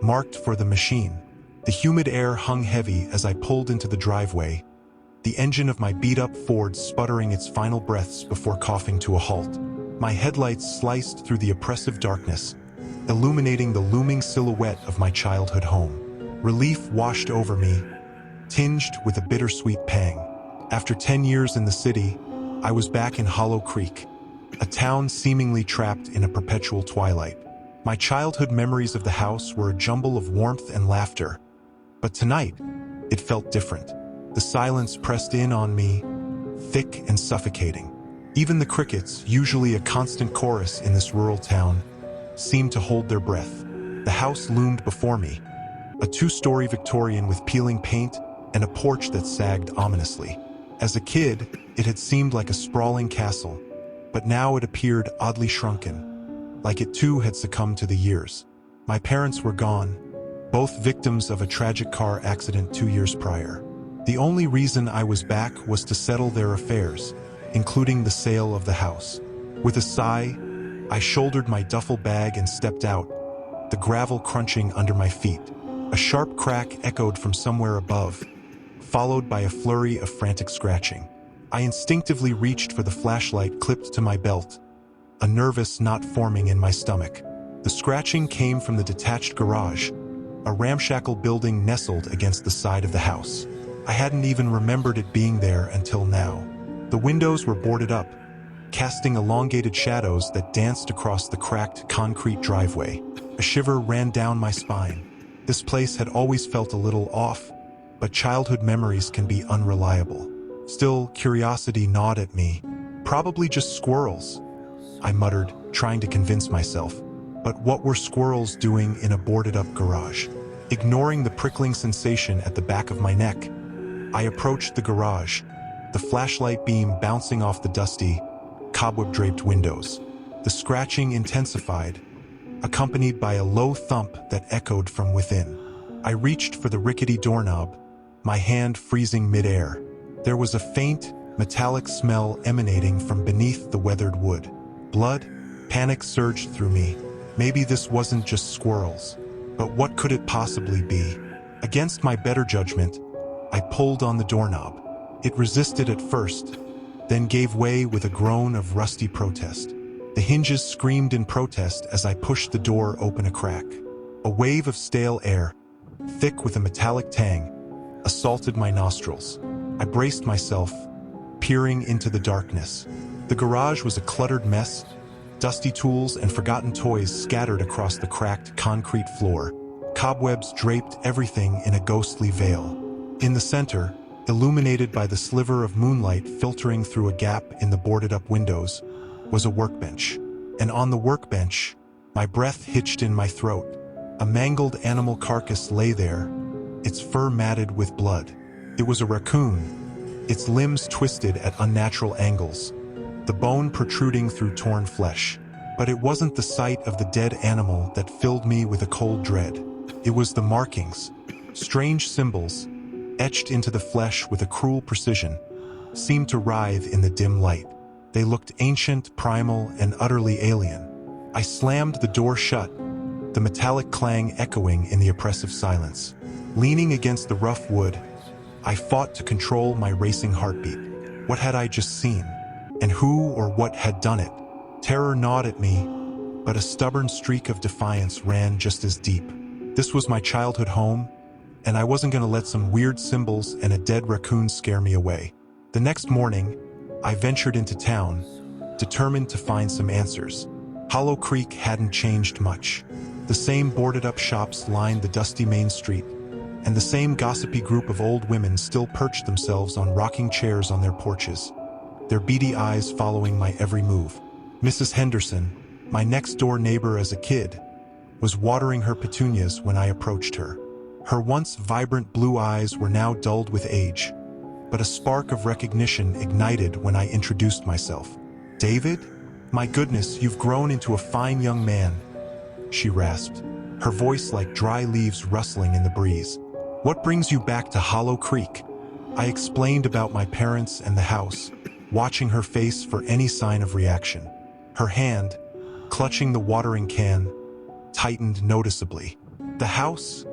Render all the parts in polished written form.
marked for the machine. The humid air hung heavy as I pulled into the driveway, the engine of my beat-up Ford sputtering its final breaths before coughing to a halt. My headlights sliced through the oppressive darkness, illuminating the looming silhouette of my childhood home. Relief washed over me, tinged with a bittersweet pang. After 10 years in the city, I was back in Hollow Creek, a town seemingly trapped in a perpetual twilight. My childhood memories of the house were a jumble of warmth and laughter, but tonight, it felt different. The silence pressed in on me, thick and suffocating. Even the crickets, usually a constant chorus in this rural town, seemed to hold their breath. The house loomed before me, a two-story Victorian with peeling paint and a porch that sagged ominously. As a kid, it had seemed like a sprawling castle, but now it appeared oddly shrunken, like it too had succumbed to the years. My parents were gone, both victims of a tragic car accident 2 years prior. The only reason I was back was to settle their affairs, including the sale of the house. With a sigh, I shouldered my duffel bag and stepped out, the gravel crunching under my feet. A sharp crack echoed from somewhere above, followed by a flurry of frantic scratching. I instinctively reached for the flashlight clipped to my belt, a nervous knot forming in my stomach. The scratching came from the detached garage, a ramshackle building nestled against the side of the house. I hadn't even remembered it being there until now. The windows were boarded up, casting elongated shadows that danced across the cracked concrete driveway. A shiver ran down my spine. This place had always felt a little off, but childhood memories can be unreliable. Still, curiosity gnawed at me. Probably just squirrels, I muttered, trying to convince myself. But what were squirrels doing in a boarded-up garage? Ignoring the prickling sensation at the back of my neck, I approached the garage, the flashlight beam bouncing off the dusty, cobweb-draped windows. The scratching intensified, accompanied by a low thump that echoed from within. I reached for the rickety doorknob, my hand freezing midair. There was a faint, metallic smell emanating from beneath the weathered wood. Blood, panic surged through me. Maybe this wasn't just squirrels, but what could it possibly be? Against my better judgment, I pulled on the doorknob. It resisted at first, then gave way with a groan of rusty protest. The hinges screamed in protest as I pushed the door open a crack. A wave of stale air, thick with a metallic tang, assaulted my nostrils. I braced myself, peering into the darkness. The garage was a cluttered mess, dusty tools and forgotten toys scattered across the cracked concrete floor. Cobwebs draped everything in a ghostly veil. In the center, illuminated by the sliver of moonlight filtering through a gap in the boarded-up windows, was a workbench. And on the workbench, my breath hitched in my throat. A mangled animal carcass lay there, its fur matted with blood. It was a raccoon, its limbs twisted at unnatural angles, the bone protruding through torn flesh. But it wasn't the sight of the dead animal that filled me with a cold dread. It was the markings, strange symbols, etched into the flesh with a cruel precision, seemed to writhe in the dim light. They looked ancient, primal, and utterly alien. I slammed the door shut, the metallic clang echoing in the oppressive silence. Leaning against the rough wood, I fought to control my racing heartbeat. What had I just seen? And who or what had done it? Terror gnawed at me, but a stubborn streak of defiance ran just as deep. This was my childhood home, and I wasn't going to let some weird symbols and a dead raccoon scare me away. The next morning, I ventured into town, determined to find some answers. Hollow Creek hadn't changed much. The same boarded-up shops lined the dusty main street, and the same gossipy group of old women still perched themselves on rocking chairs on their porches, their beady eyes following my every move. Mrs. Henderson, my next-door neighbor as a kid, was watering her petunias when I approached her. Her once vibrant blue eyes were now dulled with age, but a spark of recognition ignited when I introduced myself. "David? My goodness, you've grown into a fine young man," she rasped, her voice like dry leaves rustling in the breeze. "What brings you back to Hollow Creek?" I explained about my parents and the house, watching her face for any sign of reaction. Her hand, clutching the watering can, tightened noticeably. "The house?"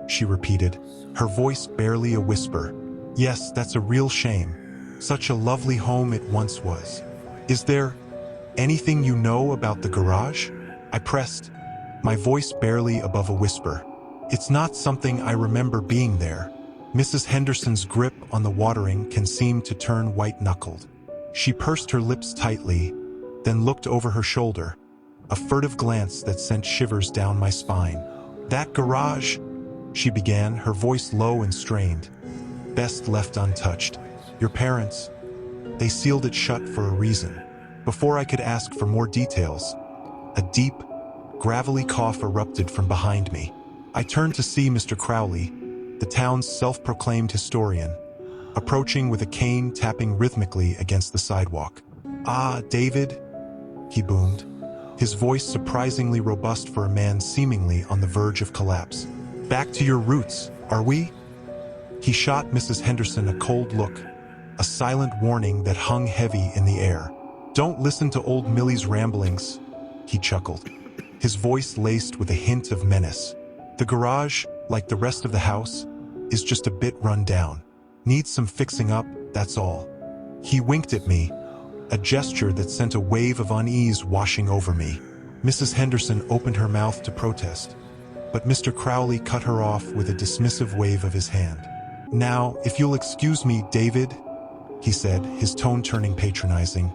she repeated, her voice barely a whisper. "Yes, that's a real shame. Such a lovely home it once was. Is there anything you know about the garage?" I pressed, my voice barely above a whisper. "It's not something I remember being there." Mrs. Henderson's grip on the watering can seem to turn white-knuckled. She pursed her lips tightly, then looked over her shoulder, a furtive glance that sent shivers down my spine. "That garage," she began, her voice low and strained, "best left untouched. Your parents, they sealed it shut for a reason." Before I could ask for more details, a deep, gravelly cough erupted from behind me. I turned to see Mr. Crowley, the town's self-proclaimed historian, approaching with a cane tapping rhythmically against the sidewalk. "Ah, David," he boomed, his voice surprisingly robust for a man seemingly on the verge of collapse. "Back to your roots, are we?" He shot Mrs. Henderson a cold look, a silent warning that hung heavy in the air. "Don't listen to old Millie's ramblings," he chuckled, his voice laced with a hint of menace. "The garage, like the rest of the house, is just a bit run down. Needs some fixing up, that's all." He winked at me, a gesture that sent a wave of unease washing over me. Mrs. Henderson opened her mouth to protest, but Mr. Crowley cut her off with a dismissive wave of his hand. "Now, if you'll excuse me, David," he said, his tone turning patronizing,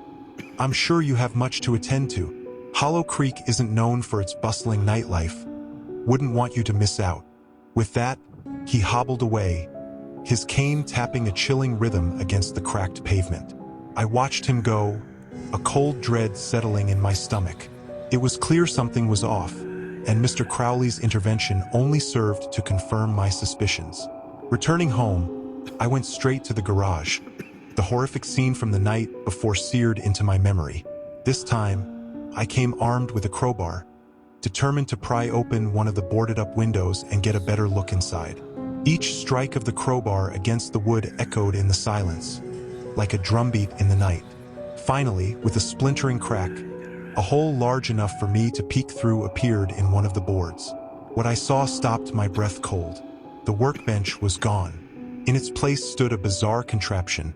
"I'm sure you have much to attend to. Hollow Creek isn't known for its bustling nightlife. Wouldn't want you to miss out." With that, he hobbled away, his cane tapping a chilling rhythm against the cracked pavement. I watched him go, a cold dread settling in my stomach. It was clear something was off, and Mr. Crowley's intervention only served to confirm my suspicions. Returning home, I went straight to the garage. The horrific scene from the night before seared into my memory. This time, I came armed with a crowbar, determined to pry open one of the boarded-up windows and get a better look inside. Each strike of the crowbar against the wood echoed in the silence, like a drumbeat in the night. Finally, with a splintering crack, a hole large enough for me to peek through appeared in one of the boards. What I saw stopped my breath cold. The workbench was gone. In its place stood a bizarre contraption,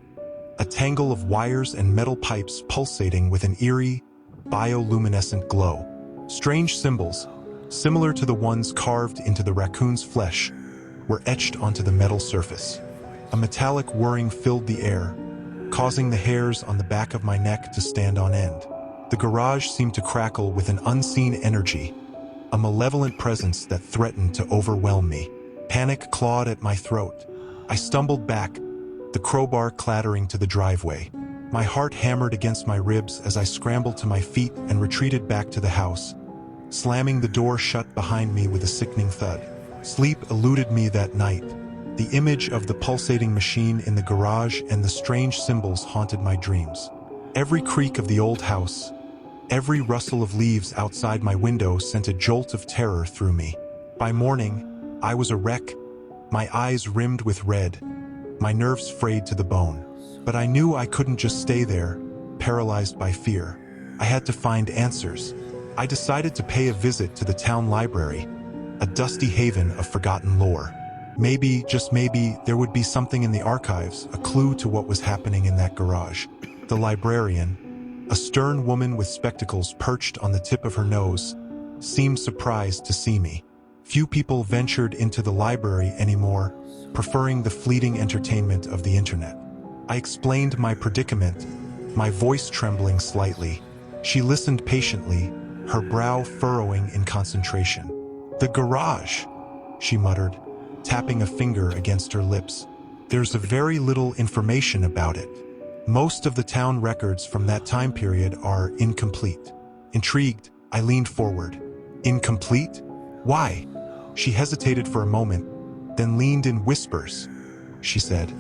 a tangle of wires and metal pipes pulsating with an eerie, bioluminescent glow. Strange symbols, similar to the ones carved into the raccoon's flesh, were etched onto the metal surface. A metallic whirring filled the air, causing the hairs on the back of my neck to stand on end. The garage seemed to crackle with an unseen energy, a malevolent presence that threatened to overwhelm me. Panic clawed at my throat. I stumbled back, the crowbar clattering to the driveway. My heart hammered against my ribs as I scrambled to my feet and retreated back to the house, slamming the door shut behind me with a sickening thud. Sleep eluded me that night. The image of the pulsating machine in the garage and the strange symbols haunted my dreams. Every creak of the old house, every rustle of leaves outside my window sent a jolt of terror through me. By morning, I was a wreck, my eyes rimmed with red, my nerves frayed to the bone. But I knew I couldn't just stay there, paralyzed by fear. I had to find answers. I decided to pay a visit to the town library, a dusty haven of forgotten lore. Maybe, just maybe, there would be something in the archives, a clue to what was happening in that garage. The librarian, a stern woman with spectacles perched on the tip of her nose, seemed surprised to see me. Few people ventured into the library anymore, preferring the fleeting entertainment of the internet. I explained my predicament, my voice trembling slightly. She listened patiently, her brow furrowing in concentration. "The garage," she muttered, tapping a finger against her lips. "There's a very little information about it. Most of the town records from that time period are incomplete." Intrigued, I leaned forward. "Incomplete? Why?" She hesitated for a moment, then leaned in whispers, she said,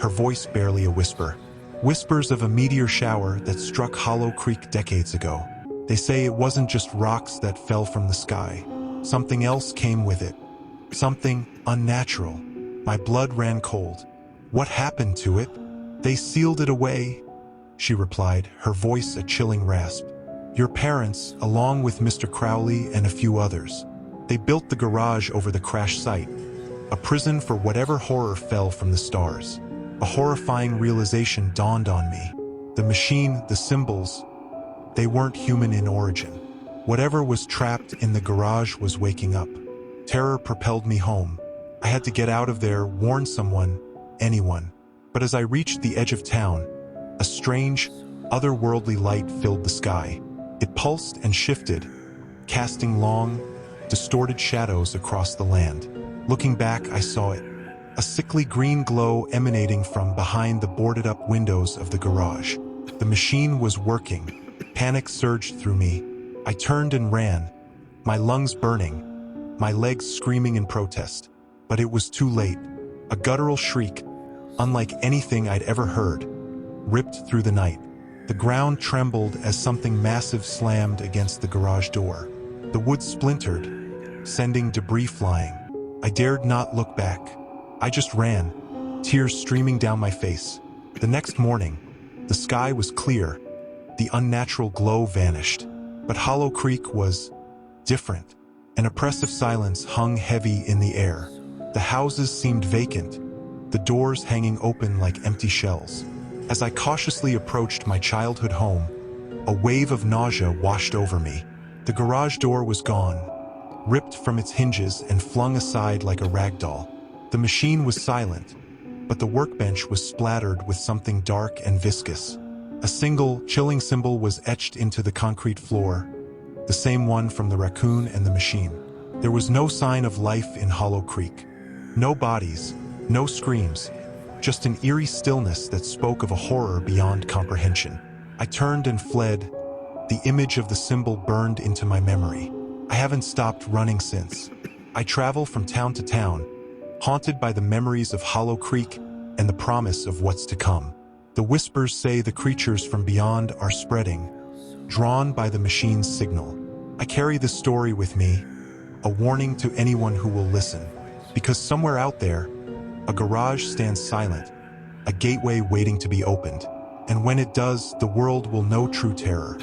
her voice barely a whisper. "Whispers of a meteor shower that struck Hollow Creek decades ago. They say it wasn't just rocks that fell from the sky. Something else came with it. Something unnatural." My blood ran cold. "What happened to it?" "They sealed it away," she replied, her voice a chilling rasp. "Your parents, along with Mr. Crowley and a few others. They built the garage over the crash site, a prison for whatever horror fell from the stars. A horrifying realization dawned on me. The machine, the symbols, they weren't human in origin. Whatever was trapped in the garage was waking up. Terror propelled me home. I had to get out of there, warn someone, anyone. But as I reached the edge of town, a strange, otherworldly light filled the sky. It pulsed and shifted, casting long, distorted shadows across the land. Looking back, I saw it. A sickly green glow emanating from behind the boarded-up windows of the garage. The machine was working. Panic surged through me. I turned and ran, my lungs burning, my legs screaming in protest. But it was too late. A guttural shriek, unlike anything I'd ever heard, ripped through the night. The ground trembled as something massive slammed against the garage door. The wood splintered, sending debris flying. I dared not look back. I just ran, tears streaming down my face. The next morning, the sky was clear. The unnatural glow vanished. But Hollow Creek was different. An oppressive silence hung heavy in the air. The houses seemed vacant, the doors hanging open like empty shells. As I cautiously approached my childhood home, a wave of nausea washed over me. The garage door was gone, ripped from its hinges and flung aside like a rag doll. The machine was silent, but the workbench was splattered with something dark and viscous. A single, chilling symbol was etched into the concrete floor, the same one from the raccoon and the machine. There was no sign of life in Hollow Creek. No bodies, no screams, just an eerie stillness that spoke of a horror beyond comprehension. I turned and fled. The image of the symbol burned into my memory. I haven't stopped running since. I travel from town to town, haunted by the memories of Hollow Creek and the promise of what's to come. The whispers say the creatures from beyond are spreading, drawn by the machine's signal. I carry this story with me, a warning to anyone who will listen. Because somewhere out there, a garage stands silent, a gateway waiting to be opened. And when it does, the world will know true terror.